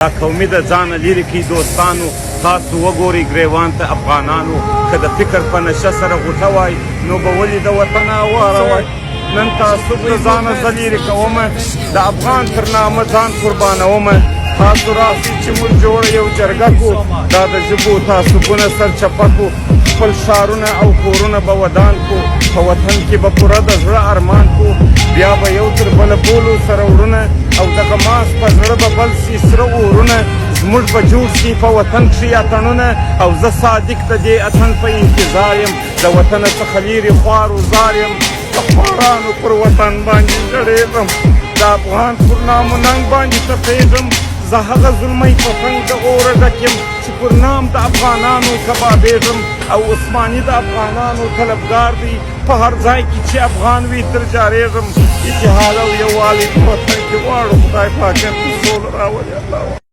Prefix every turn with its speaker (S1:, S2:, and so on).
S1: دا قومي د ځانه لرې کړي دوستانو تاسو وګورئ ګریوان ته افغانانو که د فکر په نشه سره غوټه وای نو به ولې د وطن اواره وای نن تعصب د ځانه زه لرې کومه د افغان تر نامه ځان قربانومه تاسو راسئ چې موږ جوړه یو جرګه کړو دا د ژبو تعصبونه سرچپه کړو خپل ښارونه او کورونه به ودان کړو په وطن کې به پوره د زړه ارمان کړو بیا به یو تر بله بولو سره وروڼه او دغه ماس په زړه به بل سي سره اورونه زموږ به جوړ سي په وطن کښې اتڼونه او زه صادق د دې اتڼ په انتظار یم د وطنه څخه لرې خوار وزار یم د خوارانو پر وطن باندې ژړېږم د افغان پر نام و ننګ باندې تپېږم زه هغه زلمی پتنګ د اوره ډک یم چې پر نام د افغانانو کبابېږم او عثماني د افغانانو طلبګار دی په هر ځای کې چې افغان وي تر جارېږم اتحاد او یووالي په وطن کې غواړو خدای پاک سوله راولي الله